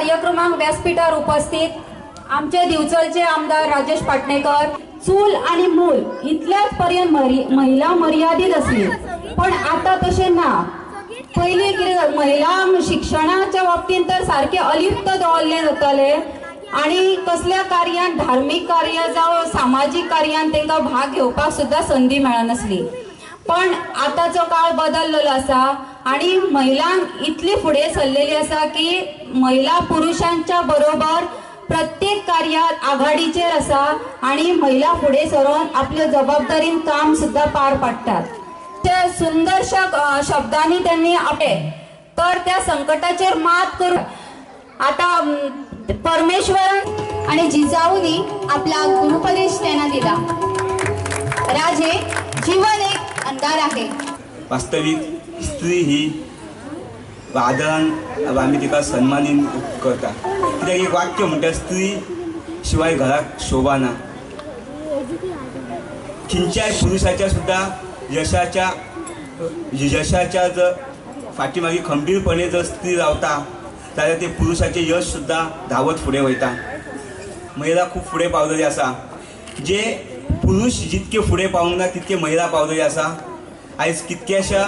कार्यक्रमाक व्यासपीठार उपस्थित आमचे दिवचलचे आमदार राजेश पाटणेकर, चूल आणि मूल इतल्याच पर्यंत महिला मर्यादित असली, पण आता तसे ना। पहिले कितें महिला शिक्षणाच्या बाबतीत तर सारखे अलिप्त दवरले जाताले आणि कसल्या कार्यात धार्मिक कार्य जावं सामाजिक कार्यात तांकां भाग घेवपाक सुद्धा संधी मेळनासली। पण आताचो काळ बदललेलो आसा आणि महिलांक इतली फुडें सरलेली आसा की महिला पुरुषांच्या बरोबर प्रत्येक कार्यात आघाडीचेर आसा आणि महिला फुडें सरून आपल्या जबाबदारीन काम सुद्धा पार पाडटात। त्या सुंदरशा शब्दांनी त्यांनी आपले तर त्या संकटाचेर मात करून आता परमेश्वरान आणि जिजाऊनी आपला गुरुपदेश त्यांना दिला। राजे, जीवन एक अंधार आहे। वास्तविक स्त्री ही आदरान आम्ही तिका सन्मानीन करता, कित्याक एक वाक्य म्हणटा स्त्री शिवाय घराक शोभा ना। खंयच्याय पुरुषाच्या सुद्धा यशाच्या जर फाटीमागे खंबीरपणे जर स्त्री रावता जाल्यार ते पुरुषाचे यश सुद्धा धावत फुडें वयता। महिला खूप फुडें पावलेली आसा, जे पुरुष जितके फुडें पावूंक ना तितके महिला पावलेली आसा। आयज कितक्याशा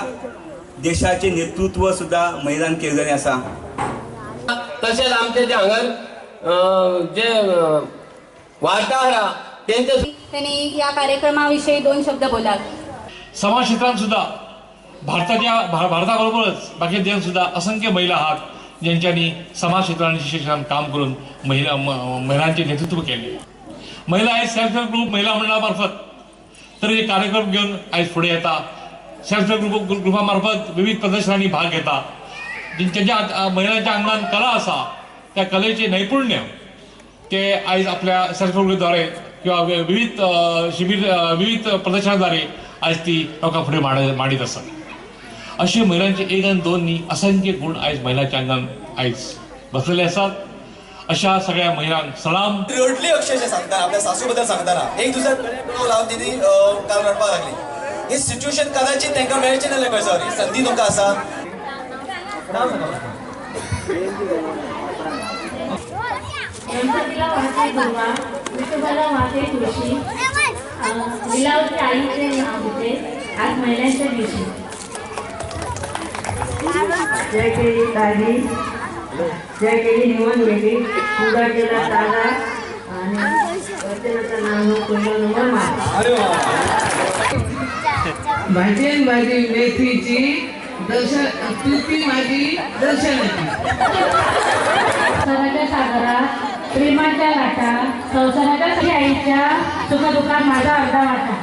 देशाचे नेतृत्व सुद्धा महिलांनी केलेले आसा। तशेंच आमचे जे हांगर जे वार्ताहर त्यांनी या कार्यक्रमाविषयी 2 शब्द बोलाल। समाज क्षेत्रात सुद्धा भारताबरोबरच बाकी देशात सुद्धा असंख्य महिला आहात ज्यांच्यानी समाज क्षेत्र आणि शिक्षणात काम करून महिलांचे नेतृत्व केले। महिला आज सेल्फ हेल्प ग्रुप महिला मंडळामार्फत तर हे कार्यक्रम घेऊन आज पुढे येतात। सेल्फ हेल्प ग्रुपामार्फत विविध प्रदर्शनांनी भाग घेतात। ज्यांच्या महिलांच्या अंगात कला असा त्या कलेचे नैपुण्य ते आज आपल्या सेल्फ हेल्प ग्रुपद्वारे किंवा विविध विविध प्रदर्शनाद्वारे आज ती लोकां पुढे मांडीत असतात। अशी महिलांचे 1 आणि 2 नी असंख्य गुण आज महिलांच्या अंगात आज बसलेले असतात। अशा सगळ्या महिलांक सलाम। रडली अक्षरशः सांगताना आपल्या सासूबद्दल सांगताना एक दुसऱ्याक लावून तिने काल रडपाक लागली। हे सिच्युएशन कदाचित तांकां मेळचें नासलें खंय सॉरी संधी तुमकां आसा। गणपतीला वाहते दुर्वा, विठोबाला वाहते तुळशी, लीलावती आईचे नाव होते आज महिलांच्या दिवशी। जय केली ताजी, जय केली निवड वेगळी, पूजा केला ताजा आणि वचनाचं नाव कुंडल भाजी भाजी मेथीची दर्शन तुझी माझी दर्शनाची। संसाराच्या सागरात प्रेमाच्या लाटा, संसाराच्या आईच्या सुखदुःखात माझा अर्धा वाटा।